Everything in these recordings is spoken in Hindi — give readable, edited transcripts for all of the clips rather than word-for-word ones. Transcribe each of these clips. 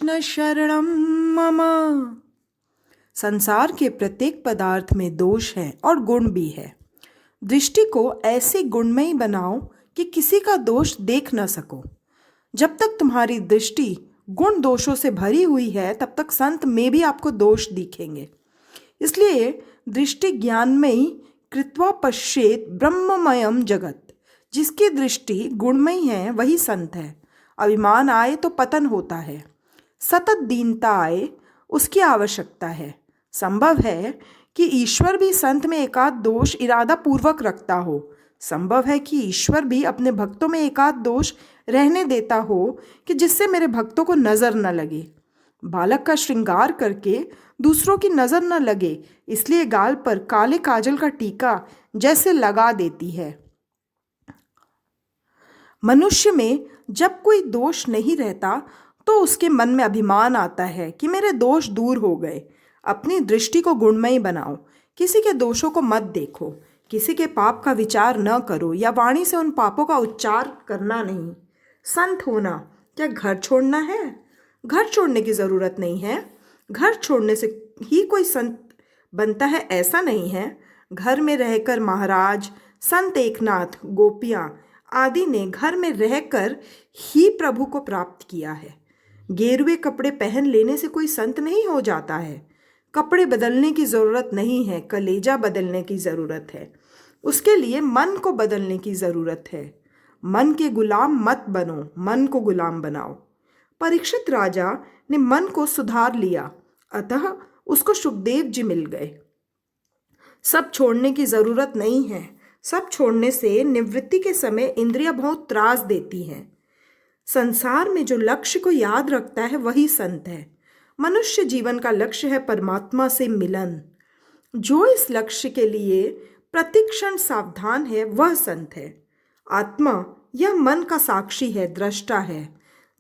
कृष्ण शरणम मम। संसार के प्रत्येक पदार्थ में दोष है और गुण भी है। दृष्टि को ऐसे गुणमयी बनाओ कि किसी का दोष देख न सको। जब तक तुम्हारी दृष्टि गुण दोषों से भरी हुई है तब तक संत में भी आपको दोष दिखेंगे। इसलिए दृष्टि ज्ञानमयी कृत्वा पश्येत ब्रह्ममयम जगत। जिसकी दृष्टि गुणमयी है वही संत है। अभिमान आए तो पतन होता है, सतत दीनता आए उसकी आवश्यकता है। संभव है कि ईश्वर भी संत में एकाध दोष इरादा पूर्वक रखता हो। संभव है कि ईश्वर भी अपने भक्तों में एकाध दोष रहने देता हो कि जिससे मेरे भक्तों को नजर न लगे। बालक का श्रृंगार करके दूसरों की नजर न लगे, इसलिए गाल पर काले काजल का टीका जैसे लगा देती है। मनुष्य में जब कोई दोष नहीं रहता तो उसके मन में अभिमान आता है कि मेरे दोष दूर हो गए। अपनी दृष्टि को गुणमयी बनाओ। किसी के दोषों को मत देखो, किसी के पाप का विचार न करो या वाणी से उन पापों का उच्चार करना नहीं। संत होना क्या घर छोड़ना है? घर छोड़ने की ज़रूरत नहीं है। घर छोड़ने से ही कोई संत बनता है ऐसा नहीं है। घर में रहकर महाराज संत एकनाथ, गोपियाँ आदि ने घर में रहकर ही प्रभु को प्राप्त किया है। गेरुए कपड़े पहन लेने से कोई संत नहीं हो जाता है। कपड़े बदलने की ज़रूरत नहीं है, कलेजा बदलने की ज़रूरत है। उसके लिए मन को बदलने की ज़रूरत है। मन के गुलाम मत बनो, मन को गुलाम बनाओ। परीक्षित राजा ने मन को सुधार लिया, अतः उसको सुखदेव जी मिल गए। सब छोड़ने की ज़रूरत नहीं है। सब छोड़ने से निवृत्ति के समय इंद्रियां बहुत त्रास देती हैं। संसार में जो लक्ष्य को याद रखता है वही संत है। मनुष्य जीवन का लक्ष्य है परमात्मा से मिलन। जो इस लक्ष्य के लिए प्रतिक्षण सावधान है वह संत है। आत्मा यह मन का साक्षी है, दृष्टा है।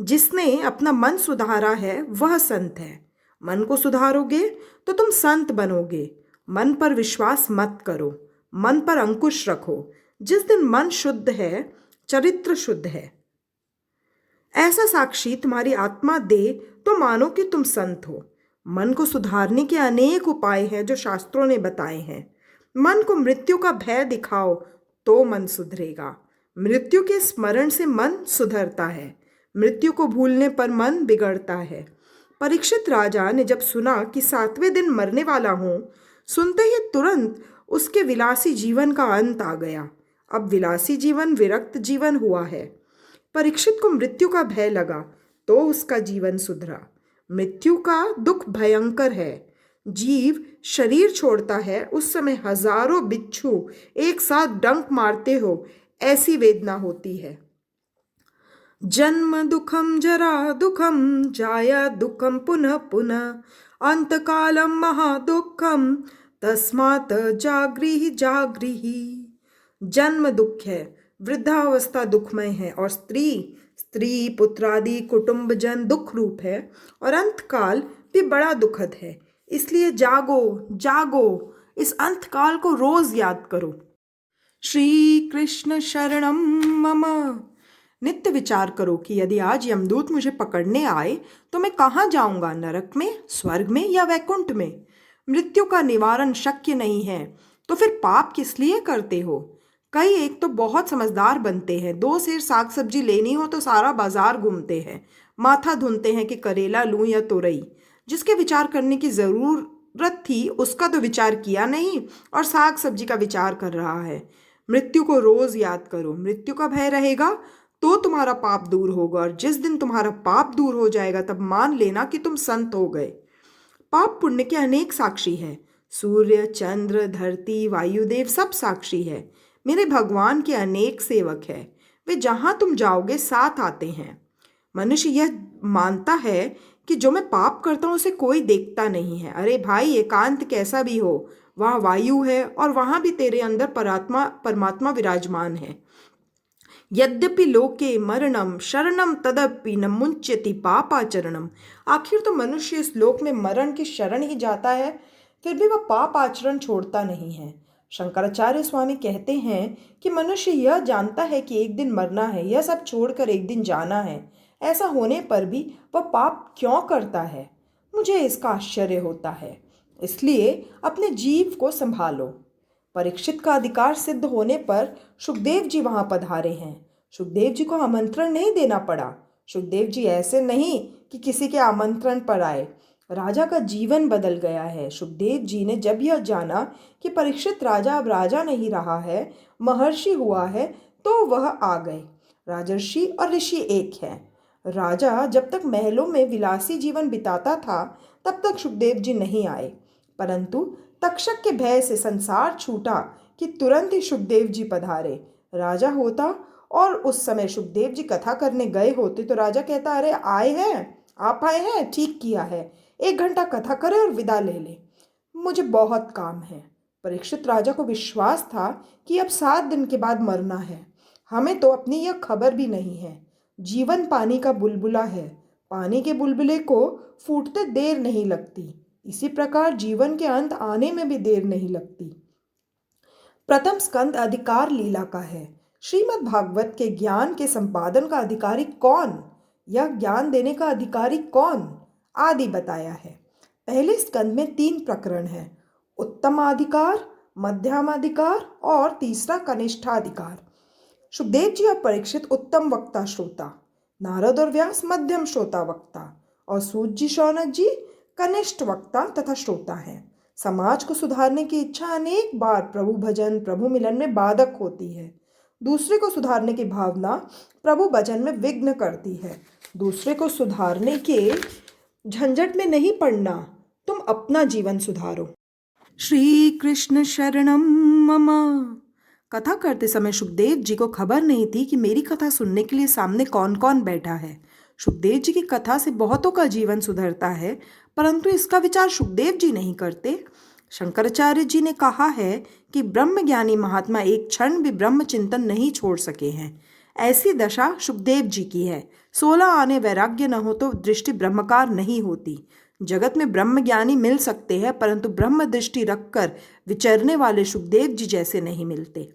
जिसने अपना मन सुधारा है वह संत है। मन को सुधारोगे तो तुम संत बनोगे। मन पर विश्वास मत करो, मन पर अंकुश रखो। जिस दिन मन शुद्ध है, चरित्र शुद्ध है, ऐसा साक्षी तुम्हारी आत्मा दे तो मानो कि तुम संत हो। मन को सुधारने के अनेक उपाय हैं जो शास्त्रों ने बताए हैं। मन को मृत्यु का भय दिखाओ तो मन सुधरेगा। मृत्यु के स्मरण से मन सुधरता है, मृत्यु को भूलने पर मन बिगड़ता है। परीक्षित राजा ने जब सुना कि 7वें दिन मरने वाला हूँ, सुनते ही तुरंत उसके विलासी जीवन का अंत आ गया। अब विलासी जीवन विरक्त जीवन हुआ है। परीक्षित को मृत्यु का भय लगा तो उसका जीवन सुधरा। मृत्यु का दुख भयंकर है। जीव शरीर छोड़ता है उस समय हजारों बिच्छू एक साथ डंक मारते हो ऐसी वेदना होती है। जन्म दुखम जरा दुखम जाया दुखम पुनः पुनः अंतकालम महादुखम तस्मात् जागृहि जागृहि। जन्म दुख है, वृद्धावस्था दुखमय है और स्त्री पुत्रादि कुटुंबजन दुख रूप है और अंतकाल भी बड़ा दुखद है। इसलिए जागो जागो, इस अंतकाल को रोज याद करो। श्री कृष्ण शरणम मम। नित्य विचार करो कि यदि आज यमदूत मुझे पकड़ने आए तो मैं कहाँ जाऊंगा, नरक में, स्वर्ग में या वैकुंठ में? मृत्यु का निवारण शक्य नहीं है तो फिर पाप किस लिए करते हो? कई एक तो बहुत समझदार बनते हैं, 2 सेर साग सब्जी लेनी हो तो सारा बाजार घूमते हैं, माथा धुनते हैं कि करेला लूं या तोरई। जिसके विचार करने की जरूरत थी उसका तो विचार किया नहीं और साग सब्जी का विचार कर रहा है। मृत्यु को रोज याद करो। मृत्यु का भय रहेगा तो तुम्हारा पाप दूर होगा और जिस दिन तुम्हारा पाप दूर हो जाएगा तब मान लेना कि तुम संत हो गए। पाप पुण्य के अनेक साक्षी है। सूर्य, चंद्र, धरती, वायुदेव सब साक्षी है। मेरे भगवान के अनेक सेवक है, वे जहां तुम जाओगे साथ आते हैं। मनुष्य यह मानता है कि जो मैं पाप करता हूं उसे कोई देखता नहीं है। अरे भाई, एकांत कैसा भी हो, वहाँ वायु है और वहां भी तेरे अंदर परमात्मा विराजमान है। यद्यपि लोके मरणम शरणम तदपि न मुंच्यति पापाचरणम। आखिर तो मनुष्य इस लोक में मरण की शरण ही जाता है, फिर भी वह पाप आचरण छोड़ता नहीं है। शंकराचार्य स्वामी कहते हैं कि मनुष्य यह जानता है कि एक दिन मरना है, यह सब छोड़कर एक दिन जाना है। ऐसा होने पर भी वह पाप क्यों करता है? मुझे इसका आश्चर्य होता है। इसलिए अपने जीव को संभालो। परीक्षित का अधिकार सिद्ध होने पर सुखदेव जी वहां पधारे हैं। सुखदेव जी को आमंत्रण नहीं देना पड़ा। सुखदेव जी ऐसे नहीं कि किसी के आमंत्रण पर आए। राजा का जीवन बदल गया है। सुखदेव जी ने जब यह जाना कि परीक्षित राजा अब राजा नहीं रहा है, महर्षि हुआ है, तो वह आ गए। राजर्षि और ऋषि एक है। राजा जब तक महलों में विलासी जीवन बिताता था, तब तक सुखदेव जी नहीं आए, परंतु तक्षक के भय से संसार छूटा कि तुरंत ही सुखदेव जी पधारे। राजा होता और उस समय सुखदेव जी कथा करने गए होते तो राजा कहता, अरे आए हैं, आप आए हैं, ठीक किया है, 1 घंटा कथा करें और विदा ले ले, मुझे बहुत काम है। परीक्षित राजा को विश्वास था कि अब 7 दिन के बाद मरना है। हमें तो अपनी यह खबर भी नहीं है। जीवन पानी का बुलबुला है। पानी के बुलबुले को फूटते देर नहीं लगती। इसी प्रकार जीवन के अंत आने में भी देर नहीं लगती। प्रथम स्कंद अधिकार लीला का है। श्रीमद् भागवत के ज्ञान के संपादन का अधिकारी कौन, यह ज्ञान देने का अधिकारी कौन, आदि बताया है। पहले स्कंद में 3 प्रकरण हैं, उत्तमाधिकार, मध्यमाधिकार और तीसरा कनिष्ठाधिकार। सुखदेव जी और परीक्षित उत्तम वक्ता श्रोता, नारद और व्यास मध्यम श्रोता वक्ता और सूत जी शौनक जी कनिष्ठ वक्ता तथा श्रोता हैं। समाज को सुधारने की इच्छा अनेक बार प्रभु भजन, प्रभु मिलन में बाधक होती है। दूसरे को सुधारने की भावना प्रभु भजन में विघ्न करती है। दूसरे को सुधारने के झंझट में नहीं पड़ना, तुम अपना जीवन सुधारो। श्री कृष्ण शरणम मम। कथा करते समय सुखदेव जी को खबर नहीं थी कि मेरी कथा सुनने के लिए सामने कौन कौन बैठा है। सुखदेव जी की कथा से बहुतों का जीवन सुधरता है, परंतु इसका विचार सुखदेव जी नहीं करते। शंकराचार्य जी ने कहा है कि ब्रह्मज्ञानी महात्मा एक क्षण भी ब्रह्म चिंतन नहीं छोड़ सके हैं। ऐसी दशा सुखदेव जी की है। 16 आने वैराग्य न हो तो दृष्टि ब्रह्मकार नहीं होती। जगत में ब्रह्मज्ञानी मिल सकते हैं, परंतु ब्रह्म दृष्टि रखकर विचरने वाले सुखदेव जी जैसे नहीं मिलते।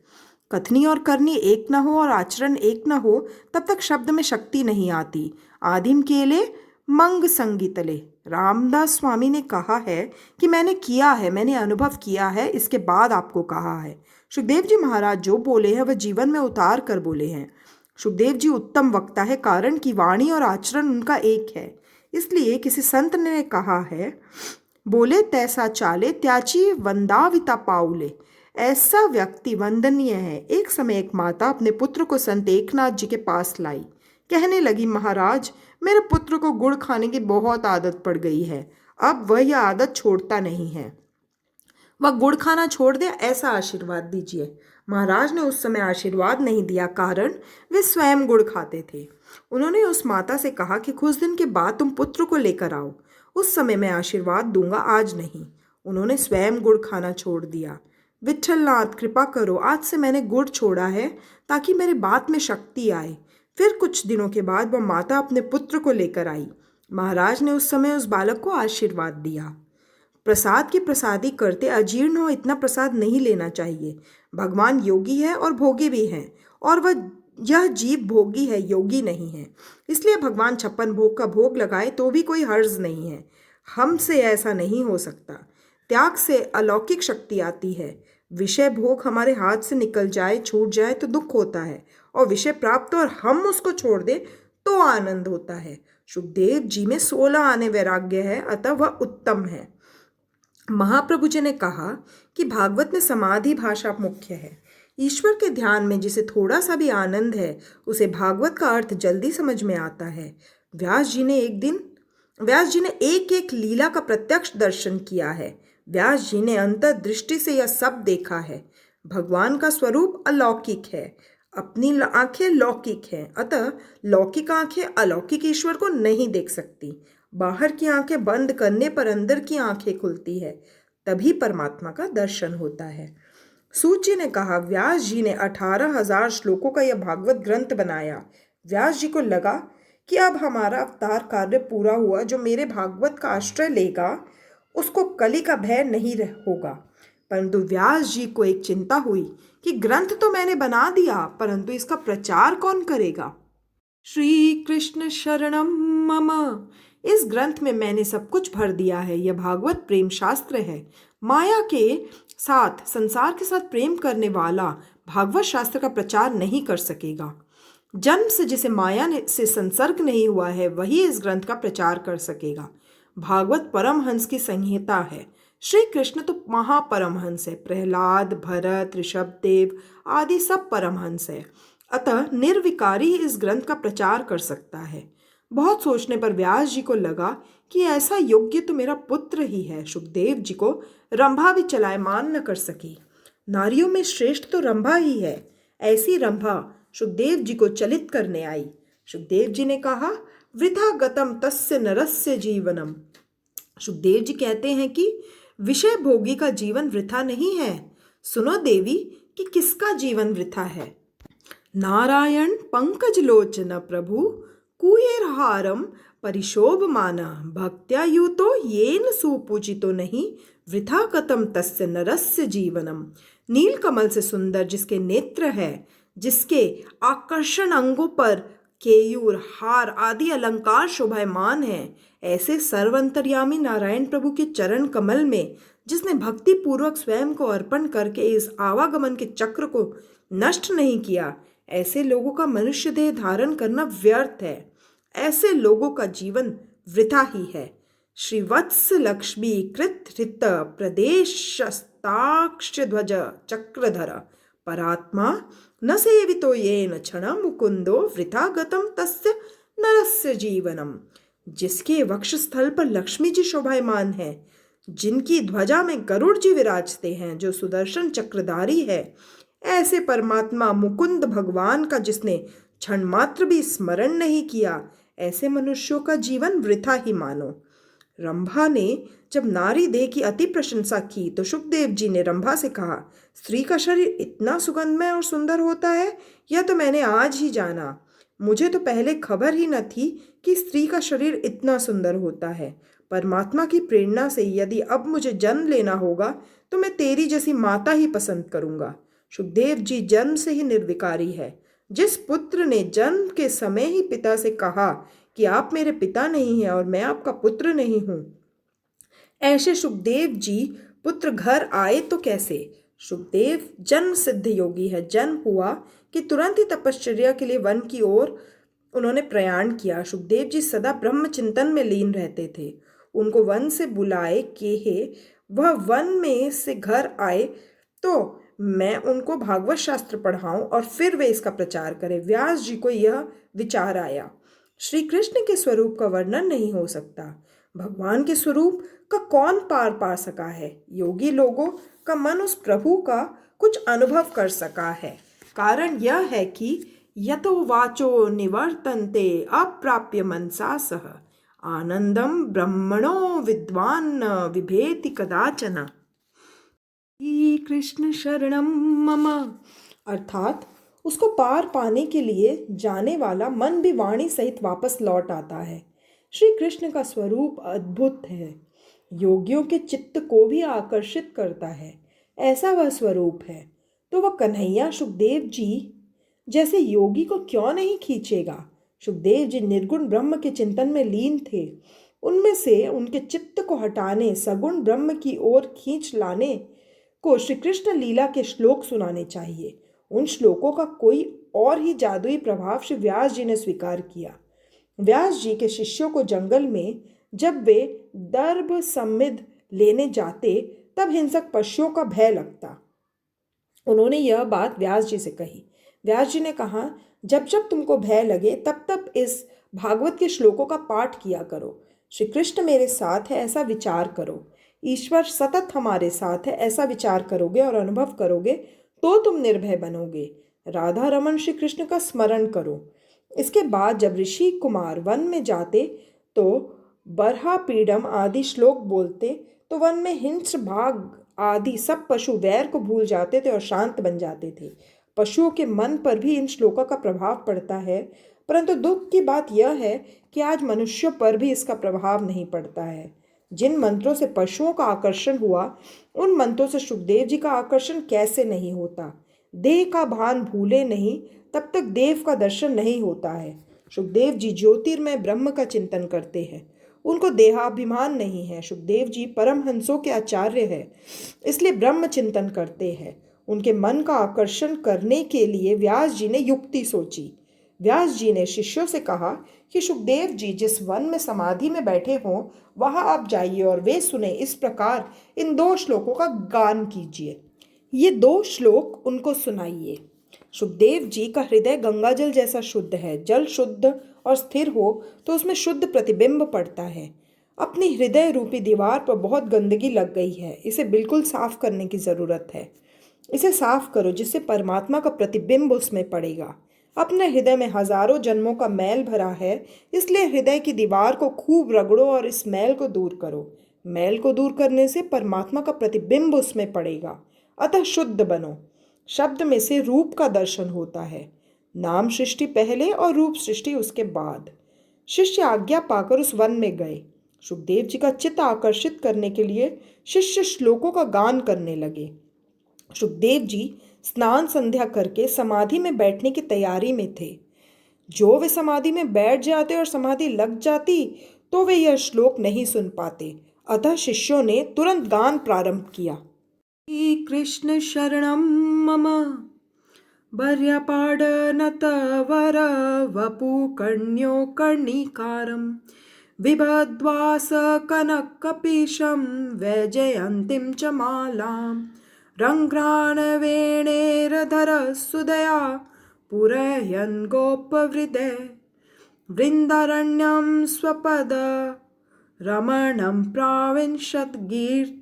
कथनी और करनी एक न हो और आचरण एक न हो, तब तक शब्द में शक्ति नहीं आती। आदिम केले मंग संगीतले। रामदास स्वामी ने कहा है कि मैंने किया है, मैंने अनुभव किया है, इसके बाद आपको कहा है। सुखदेव जी महाराज जो बोले हैं वह जीवन में उतार कर बोले हैं। सुखदेव जी उत्तम वक्ता है, कारण कि वाणी और आचरण उनका एक है। इसलिए किसी संत ने कहा है, बोले तैसा चाले त्याची वंदाविता पाउले। ऐसा व्यक्ति वंदनीय है। एक समय एक माता अपने पुत्र को संत एकनाथ जी के पास लाई। कहने लगी, महाराज मेरे पुत्र को गुड़ खाने की बहुत आदत पड़ गई है, अब वह यह आदत छोड़ता नहीं है, वह गुड़ खाना छोड़ दे, ऐसा आशीर्वाद दीजिए। महाराज ने उस समय आशीर्वाद नहीं दिया, कारण वे स्वयं गुड़ खाते थे। उन्होंने उस माता से कहा कि कुछ दिन के बाद तुम पुत्र को लेकर आओ, उस समय मैं आशीर्वाद दूंगा, आज नहीं। उन्होंने स्वयं गुड़ खाना छोड़ दिया। विठ्ठलनाथ कृपा करो, आज से मैंने गुड़ छोड़ा है ताकि मेरे बात में शक्ति आए। फिर कुछ दिनों के बाद वह माता अपने पुत्र को लेकर आई। महाराज ने उस समय उस बालक को आशीर्वाद दिया। प्रसाद की प्रसादी करते अजीर्ण हो इतना प्रसाद नहीं लेना चाहिए। भगवान योगी है और भोगी भी हैं, और वह यह जीव भोगी है, योगी नहीं है। इसलिए भगवान 56 भोग का भोग लगाए तो भी कोई हर्ज नहीं है। हमसे ऐसा नहीं हो सकता। त्याग से अलौकिक शक्ति आती है। विषय भोग हमारे हाथ से निकल जाए, छूट जाए तो दुख होता है, और विषय प्राप्त और हम उसको छोड़ दें तो आनंद होता है। सुखदेव जी में 16 आने वैराग्य है, अतः वह उत्तम है। महाप्रभु जी ने कहा कि भागवत में समाधि भाषा मुख्य है। ईश्वर के ध्यान में जिसे थोड़ा सा भी आनंद है, उसे भागवत का अर्थ जल्दी समझ में आता है। व्यास जी ने एक एक लीला का प्रत्यक्ष दर्शन किया है। व्यास जी ने अंतर्दृष्टि से यह सब देखा है। भगवान का स्वरूप अलौकिक है, अपनी आंखें लौकिक हैं, अतः लौकिक आंखें अलौकिक ईश्वर को नहीं देख सकती। बाहर की आंखें बंद करने पर अंदर की आंखें खुलती है, तभी परमात्मा का दर्शन होता है। सूत जी ने कहा, व्यास जी ने 18,000 श्लोकों का यह भागवत ग्रंथ बनाया। व्यास जी को लगा कि अब हमारा अवतार कार्य पूरा हुआ। जो मेरे भागवत का आश्रय लेगा उसको कली का भय नहीं होगा। परंतु व्यास जी को एक चिंता हुई कि ग्रंथ तो मैंने बना दिया, परंतु इसका प्रचार कौन करेगा। श्री कृष्ण शरणम मम। इस ग्रंथ में मैंने सब कुछ भर दिया है। यह भागवत प्रेम शास्त्र है। माया के साथ, संसार के साथ प्रेम करने वाला भागवत शास्त्र का प्रचार नहीं कर सकेगा। जन्म से जिसे से संसर्ग नहीं हुआ है वही इस ग्रंथ का प्रचार कर सकेगा। भागवत परमहंस की संहिता है। श्री कृष्ण तो महापरमहंस है। प्रहलाद, भरत, ऋषभदेव आदि सब परमहंस है। अतः निर्विकारी ही इस ग्रंथ का प्रचार कर सकता है। बहुत सोचने पर व्यास जी को लगा कि ऐसा योग्य तो मेरा पुत्र ही है। सुखदेव जी को रंभा भी चलायमान न कर सकी। नारियों में श्रेष्ठ तो रंभा ही है। ऐसी रंभा सुखदेव जी को चलित करने आई। सुखदेव जी ने कहा, वृथा गतम तस्य नरस्य जीवनम। सुखदेव जी कहते हैं कि विषय भोगी का जीवन वृथा नहीं है। सुनो देवी कि किसका जीवन वृथा है। नारायण पंकज लोचन प्रभु कुयेरहारम परिशोभमान भक्त्या युतो येन सुपूजितो नहीं वृथा कतम तस्य नरस्य जीवनम। नीलकमल से सुंदर जिसके नेत्र है, जिसके आकर्षण अंगों पर केयूर, हार आदि अलंकार शोभायमान है, ऐसे सर्वंतर्यामी नारायण प्रभु के चरण कमल में जिसने भक्ति पूर्वक स्वयं को अर्पण करके इस आवागमन के चक्र को नष्ट नहीं किया, ऐसे लोगों का मनुष्य देह धारण करना व्यर्थ है। ऐसे लोगों का जीवन वृथा ही है। श्रीवत्स लक्ष्मी कृत हृत प्रदेशस्ताक्ष ध्वज चक्रधर परात्मा न सेवितो येन क्षण मुकुंदो वृथा गतम तस्य नरस्य जीवनम। जिसके वक्षस्थल पर लक्ष्मी जी शोभायमान है, जिनकी ध्वजा में गरुड़ जी विराजते हैं, जो सुदर्शन चक्रधारी है, ऐसे परमात्मा मुकुंद भगवान का जिसने क्षण मात्र भी स्मरण नहीं किया, ऐसे मनुष्यों का जीवन वृथा ही मानो। रंभा ने जब नारी देह की अति प्रशंसा की तो सुखदेव जी ने रंभा से कहा, स्त्री का शरीर इतना सुगंधमय और सुंदर होता है, यह तो मैंने आज ही जाना। मुझे तो पहले खबर ही न थी कि स्त्री का शरीर इतना सुंदर होता है। परमात्मा की प्रेरणा से यदि अब मुझे जन्म लेना होगा तो मैं तेरी जैसी माता ही पसंद करूंगा। सुखदेव जी जन्म से ही निर्विकारी है। जिस पुत्र ने जन्म के समय ही पिता से कहा कि आप मेरे पिता नहीं हैं और मैं आपका पुत्र नहीं हूं, ऐसे सुखदेव जी पुत्र घर आए तो कैसे। सुखदेव जन्म सिद्ध योगी है। जन्म हुआ कि तुरंत ही तपश्चर्या के लिए वन की ओर उन्होंने प्रयाण किया। सुखदेव जी सदा ब्रह्म चिंतन में लीन रहते थे। उनको वन से बुलाए कि हे वह वन में से घर आए तो मैं उनको भागवत शास्त्र पढ़ाऊं और फिर वे इसका प्रचार करें। व्यास जी को यह विचार आया। श्री कृष्ण के स्वरूप का वर्णन नहीं हो सकता। भगवान के स्वरूप का कौन पार पा सका है। योगी लोगों का मन उस प्रभु का कुछ अनुभव कर सका है। कारण यह है कि यतो वाचो निवर्तन्ते अप्राप्य मनसा सह आनंदम ब्रह्मणो विद्वान न विभेति कदाचन। श्री कृष्ण शरणम मम अर्थात उसको पार पाने के लिए जाने वाला मन भी वाणी सहित वापस लौट आता है। श्री कृष्ण का स्वरूप अद्भुत है, योगियों के चित्त को भी आकर्षित करता है। ऐसा वह स्वरूप है तो वह कन्हैया सुखदेव जी जैसे योगी को क्यों नहीं खींचेगा। सुखदेव जी निर्गुण ब्रह्म के चिंतन में लीन थे। उनमें से उनके चित्त को हटाने, सगुण ब्रह्म की ओर खींच लाने को श्री कृष्ण लीला के श्लोक सुनाने चाहिए। उन श्लोकों का कोई और ही जादुई प्रभाव श्री व्यास जी ने स्वीकार किया। व्यास जी के शिष्यों को जंगल में जब वे दर्भ समिध लेने जाते तब हिंसक पशुओं का भय लगता। उन्होंने यह बात व्यास जी से कही। व्यास जी ने कहा, जब जब तुमको भय लगे तब तब इस भागवत के श्लोकों का पाठ किया करो। श्री कृष्ण मेरे साथ है ऐसा विचार करो, ईश्वर सतत हमारे साथ है ऐसा विचार करोगे और अनुभव करोगे तो तुम निर्भय बनोगे। राधा रमन श्री कृष्ण का स्मरण करो। इसके बाद जब ऋषि कुमार वन में जाते तो बरहा पीड़म आदि श्लोक बोलते तो वन में हिंस बाघ आदि सब पशु वैर को भूल जाते थे और शांत बन जाते थे। पशुओं के मन पर भी इन श्लोकों का प्रभाव पड़ता है, परंतु दुख की बात यह है कि आज मनुष्यों पर भी इसका प्रभाव नहीं पड़ता है। जिन मंत्रों से पशुओं का आकर्षण हुआ उन मंत्रों से सुखदेव जी का आकर्षण कैसे नहीं होता। देह का भान भूले नहीं तब तक देव का दर्शन नहीं होता है। सुखदेव जी ज्योतिर्मय ब्रह्म का चिंतन करते हैं। उनको देहाभिमान नहीं है। सुखदेव जी परमहंसों के आचार्य हैं, इसलिए ब्रह्म चिंतन करते हैं। उनके मन का आकर्षण करने के लिए व्यास जी ने युक्ति सोची। व्यास जी ने शिष्यों से कहा कि सुखदेव जी जिस वन में समाधि में बैठे हों वहां आप जाइए और वे सुने। इस प्रकार इन 2 श्लोकों का गान कीजिए। ये 2 श्लोक उनको सुनाइए। सुखदेव जी का हृदय गंगाजल जैसा शुद्ध है। जल शुद्ध और स्थिर हो तो उसमें शुद्ध प्रतिबिंब पड़ता है। अपनी हृदय रूपी दीवार पर बहुत गंदगी लग गई है, इसे बिल्कुल साफ करने की ज़रूरत है। इसे साफ करो जिससे परमात्मा का प्रतिबिंब उसमें पड़ेगा। अपने हृदय में हजारों जन्मों का मैल भरा है, इसलिए हृदय की दीवार को खूब रगड़ो और इस मैल को दूर करो। मैल को दूर करने से परमात्मा का प्रतिबिंब उसमें पड़ेगा, अतः शुद्ध बनो। शब्द में से रूप का दर्शन होता है। नाम सृष्टि पहले और रूप सृष्टि उसके बाद। शिष्य आज्ञा पाकर उस वन में गए। सुखदेव जी का चित्त आकर्षित करने के लिए शिष्य श्लोकों का गान करने लगे। सुखदेव जी स्नान संध्या करके समाधि में बैठने की तैयारी में थे। जो वे समाधि में बैठ जाते और समाधि लग जाती तो वे यह श्लोक नहीं सुन पाते, अतः शिष्यों ने तुरंत गान प्रारंभ किया। श्री कृष्ण शरणं मम भर्यपाडनतवर वपुकर्ण्यो कर्णिकारं विभद्वास कनककपीशं वैजयन्तीं च मालां रङ्घ्राणवेणेरधर सुदया पूरयन् गोपवृदे वृन्दारण्यं स्वपद रमणं प्राविंशद्गीर्तिः।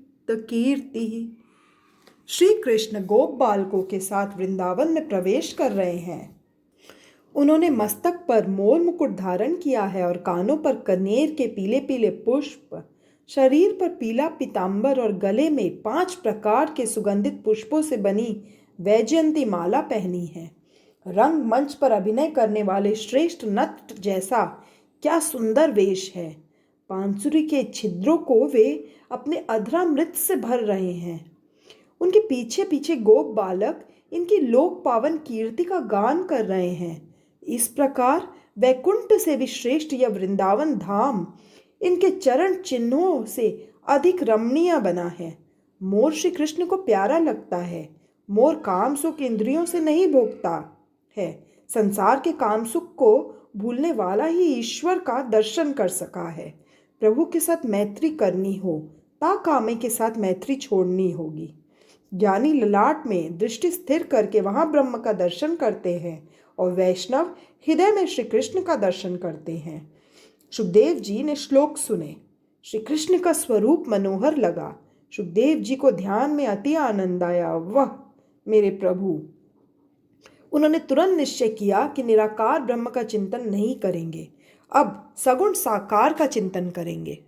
श्री कृष्ण गोप बालकों के साथ वृंदावन में प्रवेश कर रहे हैं। उन्होंने मस्तक पर मोर मुकुट धारण किया है और कानों पर कनेर के पीले पीले पुष्प, शरीर पर पीला पीतांबर और गले में 5 प्रकार के सुगंधित पुष्पों से बनी वैजयंती माला पहनी है। रंग मंच पर अभिनय करने वाले श्रेष्ठ नट जैसा क्या सुंदर वेश है। बांसुरी के छिद्रों को वे अपने अधरामृत से भर रहे हैं। उनके पीछे पीछे गोप बालक इनकी लोक पावन कीर्ति का गान कर रहे हैं। इस प्रकार वैकुंठ से भी श्रेष्ठ यह वृंदावन धाम इनके चरण चिन्हों से अधिक रमणीय बना है। मोर श्री कृष्ण को प्यारा लगता है। मोर काम सुख इंद्रियों से नहीं भोगता है। संसार के काम सुख को भूलने वाला ही ईश्वर का दर्शन कर सका है। प्रभु के साथ मैत्री करनी हो ता कामे के साथ मैत्री छोड़नी होगी। ज्ञानी ललाट में दृष्टि स्थिर करके वहां ब्रह्म का दर्शन करते हैं और वैष्णव हृदय में श्री कृष्ण का दर्शन करते हैं। सुखदेव जी ने श्लोक सुने। श्री कृष्ण का स्वरूप मनोहर लगा। सुखदेव जी को ध्यान में अति आनंद आया। वह मेरे प्रभु। उन्होंने तुरंत निश्चय किया कि निराकार ब्रह्म का चिंतन नहीं करेंगे, अब सगुण साकार का चिंतन करेंगे।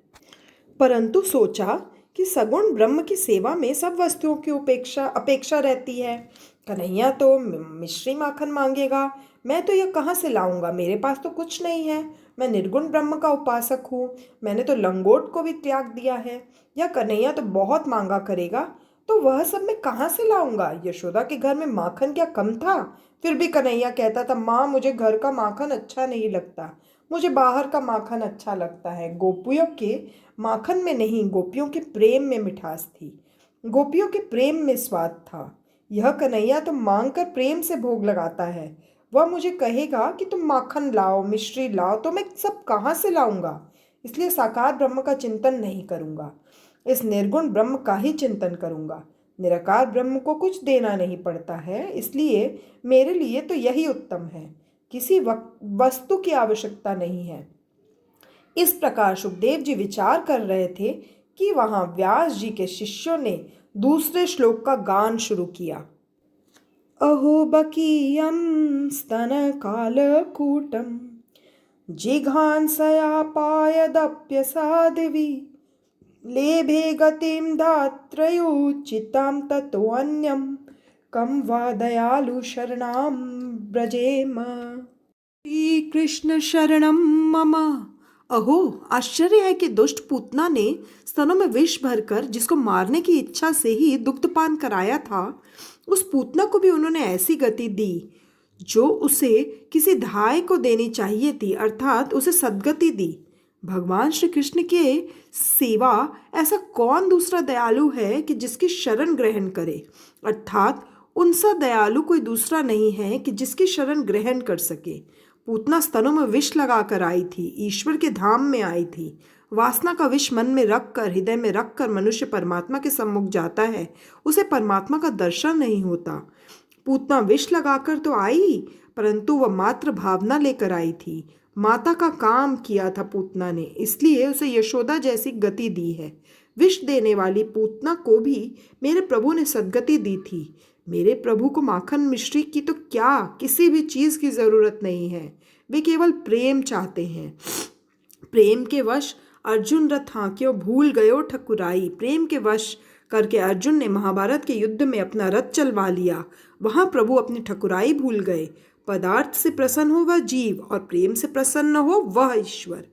परंतु सोचा कि सगुण ब्रह्म की सेवा में सब वस्तुओं की अपेक्षा रहती है। कन्हैया तो मिश्री माखन मांगेगा, मैं तो यह कहाँ से लाऊंगा, मेरे पास तो कुछ नहीं है। मैं निर्गुण ब्रह्म का उपासक हूँ, मैंने तो लंगोट को भी त्याग दिया है। यह कन्हैया तो बहुत मांगा करेगा, तो वह सब मैं कहाँ से लाऊंगा। यशोदा के घर में माखन क्या कम था, फिर भी कन्हैया कहता था, माँ मुझे घर का माखन अच्छा नहीं लगता, मुझे बाहर का माखन अच्छा लगता है। गोपियों के माखन में नहीं, गोपियों के प्रेम में मिठास थी, गोपियों के प्रेम में स्वाद था। यह कन्हैया तो मांग कर प्रेम से भोग लगाता है। वह मुझे कहेगा कि तुम माखन लाओ, मिश्री लाओ, तो मैं सब कहाँ से लाऊंगा। इसलिए साकार ब्रह्म का चिंतन नहीं करूंगा, इस निर्गुण ब्रह्म का ही चिंतन करूंगा। निराकार ब्रह्म को कुछ देना नहीं पड़ता है, इसलिए मेरे लिए तो यही उत्तम है। किसी वस्तु की आवश्यकता नहीं है। इस प्रकार सुखदेव जी विचार कर रहे थे कि वहां व्यास जी के शिष्यों ने दूसरे श्लोक का गान शुरू किया। अहो बकीयं स्तनकालकूटं जिघांसयापायदप्यसाध्वी लेभे गतिं धात्रयोचितां ततोऽन्यं कं वा दयालु शरणां व्रजेम। श्री कृष्ण शरणं मम। अहो आश्चर्य है कि दुष्ट पूतना ने स्तनों में विष भरकर जिसको मारने की इच्छा से ही दुग्धपान कराया था, उस पूतना को भी उन्होंने ऐसी गति दी जो उसे किसी धाय को देनी चाहिए थी, अर्थात उसे सद्गति दी। भगवान श्री कृष्ण के सेवा ऐसा कौन दूसरा दयालु है कि जिसकी शरण ग्रहण करे, अर्थात उनसा दयालु कोई दूसरा नहीं है कि जिसकी शरण ग्रहण कर सके। पूतना स्तनों में विष लगाकर आई थी, ईश्वर के धाम में आई थी। वासना का विष मन में रखकर, हृदय में रखकर मनुष्य परमात्मा के सम्मुख जाता है, उसे परमात्मा का दर्शन नहीं होता। पूतना विष लगाकर तो आई, परंतु वह मात्र भावना लेकर आई थी। माता का काम किया था पूतना ने, इसलिए उसे यशोदा जैसी गति दी है। विष देने वाली पूतना को भी मेरे प्रभु ने सद्गति दी थी। मेरे प्रभु को माखन मिश्री की तो क्या किसी भी चीज की जरूरत नहीं है, वे केवल प्रेम चाहते हैं। प्रेम के वश अर्जुन रथ हाँक्यो भूल गयो ठकुराई। प्रेम के वश करके अर्जुन ने महाभारत के युद्ध में अपना रथ चलवा लिया। वहां प्रभु अपनी ठकुराई भूल गए। पदार्थ से प्रसन्न हो वह जीव और प्रेम से प्रसन्न हो वह ईश्वर।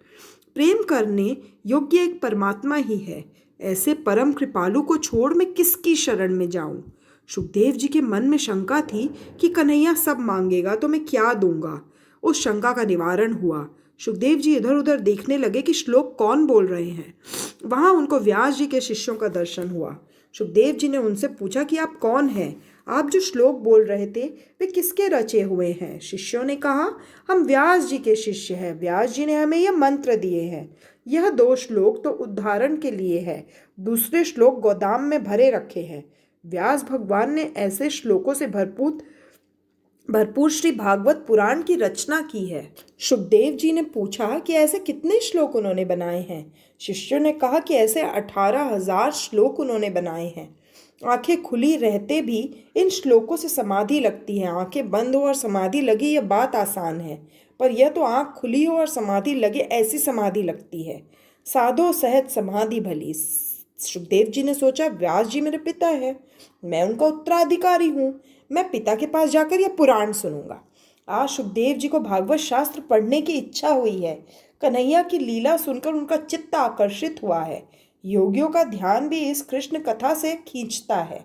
प्रेम करने योग्य एक परमात्मा ही है। ऐसे परम कृपालु को छोड़ मैं किसकी शरण में जाऊं। सुखदेव जी के मन में शंका थी कि कन्हैया सब मांगेगा तो मैं क्या दूंगा। उस शंका का निवारण हुआ। सुखदेव जी इधर उधर देखने लगे कि श्लोक कौन बोल रहे हैं। वहां उनको व्यास जी के शिष्यों का दर्शन हुआ। सुखदेव जी ने उनसे पूछा कि आप कौन हैं, आप जो श्लोक बोल रहे थे वे किसके रचे हुए हैं। शिष्यों ने कहा, हम व्यास जी के शिष्य हैं, व्यास जी ने हमें यह मंत्र दिए हैं। यह 2 श्लोक तो उद्धारण के लिए है, दूसरे श्लोक गोदाम में भरे रखे हैं। व्यास भगवान ने ऐसे श्लोकों से भरपूर श्री भागवत पुराण की रचना की है। सुखदेव जी ने पूछा कि ऐसे कितने श्लोक उन्होंने बनाए हैं। शिष्यों ने कहा कि ऐसे 18,000 श्लोक उन्होंने बनाए हैं। आंखें खुली रहते भी इन श्लोकों से समाधि लगती है। आंखें बंद हो और समाधि लगी यह बात आसान है, पर यह तो आंख खुली हो और समाधि लगे ऐसी समाधि लगती है। साधो सहज समाधि भली। सुखदेव जी ने सोचा, व्यास जी मेरे पिता है, मैं उनका उत्तराधिकारी हूँ, मैं पिता के पास जाकर यह पुराण सुनूंगा। आज सुखदेव जी को भागवत शास्त्र पढ़ने की इच्छा हुई है। कन्हैया की लीला सुनकर उनका चित्त आकर्षित हुआ है। योगियों का ध्यान भी इस कृष्ण कथा से खींचता है।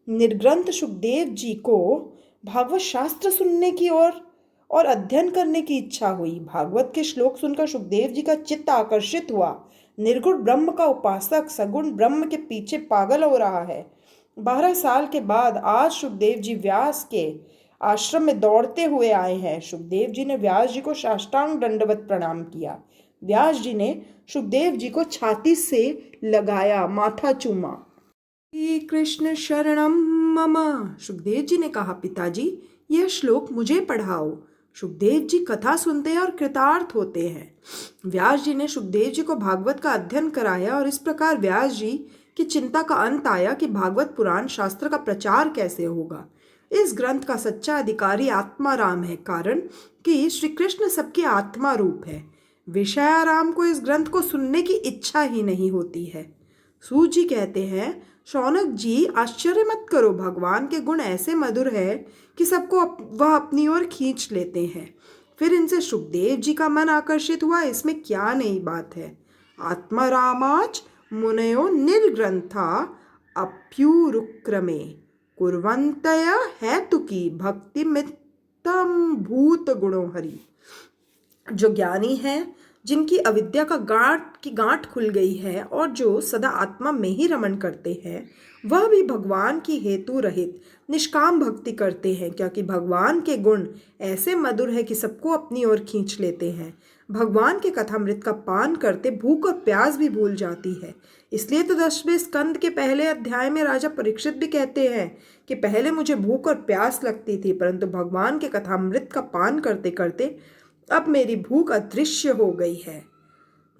निर्ग्रंथ सुखदेव जी को भागवत शास्त्र सुनने की और अध्ययन करने की इच्छा हुई। भागवत के श्लोक सुनकर सुखदेव जी का चित्त आकर्षित हुआ। निर्गुण ब्रह्म का उपासक सगुण ब्रह्म के पीछे पागल हो रहा है। 12 साल के बाद आज सुखदेव जी व्यास के आश्रम में दौड़ते हुए आए हैं। सुखदेव जी ने व्यास जी को साष्टांग दंडवत प्रणाम किया। व्यास जी ने सुखदेव जी को छाती से लगाया, माथा चूमा। श्री कृष्ण शरणम मम। सुखदेव जी ने कहा, पिताजी यह श्लोक मुझे पढ़ाओ। सुखदेव जी कथा सुनते हैं और कृतार्थ होते हैं। व्यास जी ने सुखदेव जी को भागवत का अध्ययन कराया और इस प्रकार व्यास जी की चिंता का अंत आया कि भागवत पुराण शास्त्र का प्रचार कैसे होगा। इस ग्रंथ का सच्चा अधिकारी आत्माराम है, कारण कि श्री कृष्ण सबके आत्मा रूप है। विषयाराम को इस ग्रंथ को सुनने की इच्छा ही नहीं होती है। सूत जी कहते हैं, शौनक जी आश्चर्य मत करो, भगवान के गुण ऐसे मधुर है कि सबको वह अपनी ओर खींच लेते हैं। फिर इनसे सुखदेव जी का मन आकर्षित हुआ, इसमें क्या नई बात है। आत्मारामाच मुनयो निर्ग्रंथा अप्युरुक्रमे कुर्वन्तय हेतुकी भक्ति मित्तम भूत गुणो हरि। जो ज्ञानी है, जिनकी अविद्या की गांठ खुल गई है और जो सदा आत्मा में ही रमण करते हैं, वह भी भगवान की हेतु रहित निष्काम भक्ति करते हैं, क्योंकि भगवान के गुण ऐसे मधुर है कि सबको अपनी ओर खींच लेते हैं। भगवान के कथामृत का पान करते भूख और प्यास भी भूल जाती है। इसलिए तो 10वें स्कंद के पहले अध्याय में राजा परीक्षित भी कहते हैं कि पहले मुझे भूख और प्यास लगती थी, परंतु भगवान के कथामृत का पान करते करते अब मेरी भूख अदृश्य हो गई है।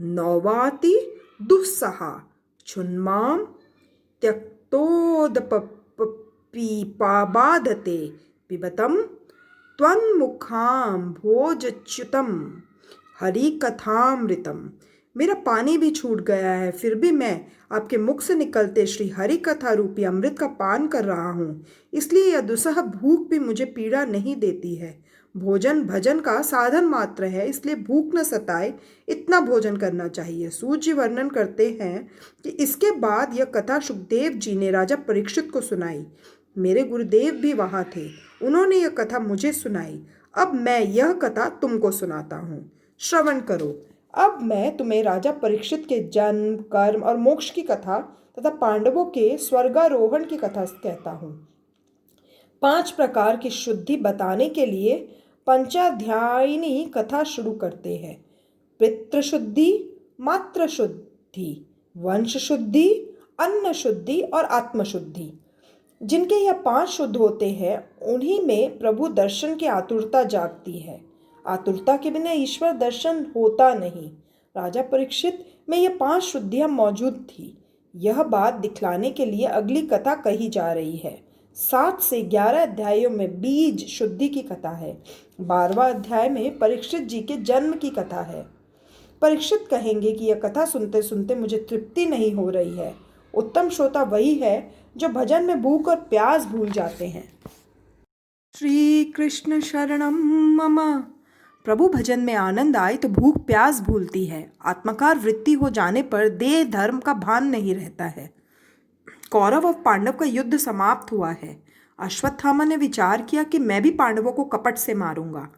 नौवाति दुस्सहा छुन्माम त्यक्तोदपीपाबाधते पिबतम त्वन्मुखाम भोजच्युतम हरि कथामृतम। मेरा पानी भी छूट गया है, फिर भी मैं आपके मुख से निकलते श्री हरि कथा रूपी अमृत का पान कर रहा हूँ। इसलिए यह दुस्सह भूख भी मुझे पीड़ा नहीं देती है। भोजन भजन का साधन मात्र है, इसलिए भूख न सताए इतना भोजन करना चाहिए। सूत जी वर्णन करते हैं कि इसके बाद यह कथा सुखदेव जी ने राजा परीक्षित को सुनाई। मेरे गुरुदेव भी वहाँ थे, उन्होंने यह कथा मुझे सुनाई। अब मैं यह कथा तुमको सुनाता हूँ, श्रवण करो। अब मैं तुम्हें राजा परीक्षित के जन्म, कर्म और मोक्ष की कथा तथा पांडवों के स्वर्गारोहण की कथा कहता हूँ। 5 प्रकार की शुद्धि बताने के लिए पंचाध्यायिनी कथा शुरू करते हैं। पितृ शुद्धि, मातृ शुद्धि, वंश शुद्धि, अन्न शुद्धि और आत्म शुद्धि। जिनके यह 5 शुद्ध होते हैं, उन्हीं में प्रभु दर्शन की आतुरता जागती है। आतुरता के बिना ईश्वर दर्शन होता नहीं। राजा परीक्षित में यह 5 शुद्धियां मौजूद थी। यह बात दिखलाने के लिए अगली कथा कही जा रही है। 7 से 11 अध्यायों में बीज शुद्धि की कथा है। 12वां अध्याय में परीक्षित जी के जन्म की कथा है। परीक्षित कहेंगे कि यह कथा सुनते सुनते मुझे तृप्ति नहीं हो रही है। उत्तम श्रोता वही है जो भजन में भूख और प्यास भूल जाते हैं। श्री कृष्ण शरणम मम। प्रभु भजन में आनंद आए तो भूख प्यास भूलती है। आत्मकार वृत्ति हो जाने पर देह धर्म का भान नहीं रहता है। कौरव और पांडव का युद्ध समाप्त हुआ है। अश्वत्थामा ने विचार किया कि मैं भी पांडवों को कपट से मारूंगा।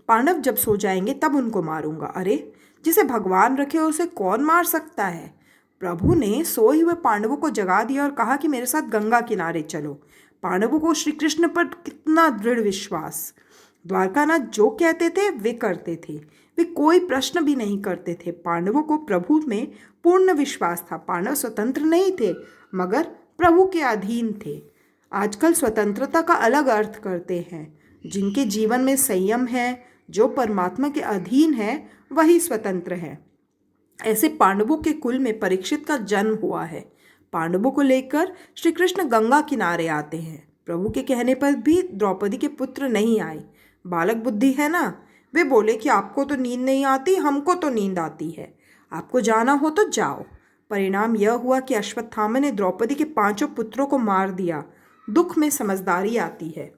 पांडव जब सो जाएंगे तब उनको मारूंगा। अरे, जिसे भगवान रखे उसे कौन मार सकता है। प्रभु ने सोए हुए पांडवों को जगा दिया और कहा कि मेरे साथ गंगा किनारे चलो। पांडवों को श्री कृष्ण पर कितना दृढ़ विश्वास। द्वारकानाथ जो कहते थे वे करते थे। वे कोई प्रश्न भी नहीं करते थे। पांडवों को प्रभु में पूर्ण विश्वास था। पांडव स्वतंत्र नहीं थे, मगर प्रभु के अधीन थे। आजकल स्वतंत्रता का अलग अर्थ करते हैं। जिनके जीवन में संयम है, जो परमात्मा के अधीन है, वही स्वतंत्र है। ऐसे पांडवों के कुल में परीक्षित का जन्म हुआ है। पांडवों को लेकर श्री कृष्ण गंगा किनारे आते हैं। प्रभु के कहने पर भी द्रौपदी के पुत्र नहीं आए। बालक बुद्धि है ना। वे बोले कि आपको तो नींद नहीं आती, हमको तो नींद आती है। आपको जाना हो तो जाओ। परिणाम यह हुआ कि अश्वत्थामा ने द्रौपदी के 5 पुत्रों को मार दिया। दुख में समझदारी आती है।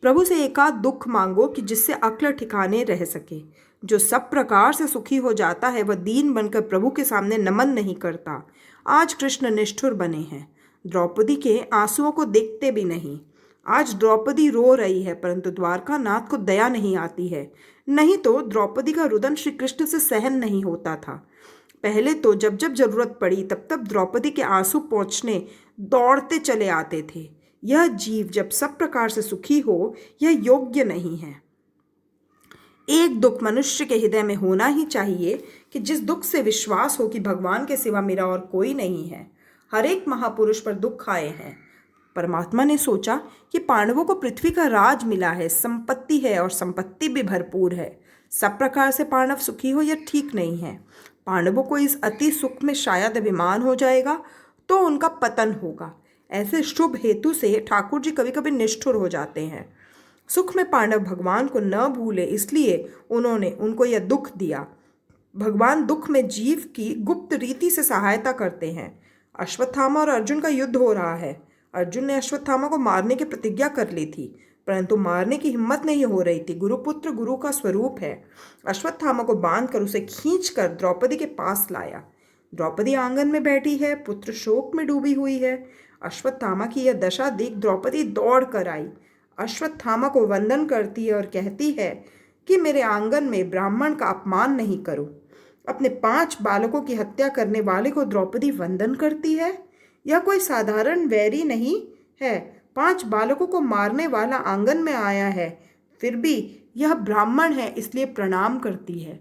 प्रभु से एकाध दुख मांगो कि जिससे अक्ल ठिकाने रह सके। जो सब प्रकार से सुखी हो जाता है वह दीन बनकर प्रभु के सामने नमन नहीं करता। आज कृष्ण निष्ठुर बने हैं। द्रौपदी के आंसुओं को देखते भी नहीं। आज द्रौपदी रो रही है, परंतु द्वारकानाथ को दया नहीं आती है। नहीं तो द्रौपदी का रुदन श्री कृष्ण से सहन नहीं होता था। पहले तो जब जब जरूरत पड़ी तब तब द्रौपदी के आंसू पोंछने दौड़ते चले आते थे। यह जीव जब सब प्रकार से सुखी हो, यह योग्य नहीं है। एक दुख मनुष्य के हृदय में होना ही चाहिए कि जिस दुख से विश्वास हो कि भगवान के सिवा मेरा और कोई नहीं है। हर एक महापुरुष पर दुख आए हैं। परमात्मा ने सोचा कि पांडवों को पृथ्वी का राज मिला है, संपत्ति है और संपत्ति भी भरपूर है। सब प्रकार से पांडव सुखी हो, यह ठीक नहीं है। पांडवों को इस अति सुख में शायद अभिमान हो जाएगा तो उनका पतन होगा। ऐसे शुभ हेतु से ठाकुर जी कभी कभी निष्ठुर हो जाते हैं। सुख में पांडव भगवान को न भूले, इसलिए उन्होंने उनको यह दुख दिया। भगवान दुख में जीव की गुप्त रीति से सहायता करते हैं। अश्वत्थामा और अर्जुन का युद्ध हो रहा है। अर्जुन ने अश्वत्थामा को मारने की प्रतिज्ञा कर ली थी, परंतु मारने की हिम्मत नहीं हो रही थी। गुरुपुत्र गुरु का स्वरूप है। अश्वत्थामा को बांधकर उसे खींचकर द्रौपदी के पास लाया। द्रौपदी आंगन में बैठी है, पुत्र शोक में डूबी हुई है। अश्वत्थामा की यह दशा देख द्रौपदी दौड़ कर आई। अश्वत्थामा को वंदन करती है और कहती है कि मेरे आंगन में ब्राह्मण का अपमान नहीं करो। अपने 5 बालकों की हत्या करने वाले को द्रौपदी वंदन करती है। यह कोई साधारण वैरी नहीं है। 5 बालकों को मारने वाला आंगन में आया है, फिर भी यह ब्राह्मण है इसलिए प्रणाम करती है।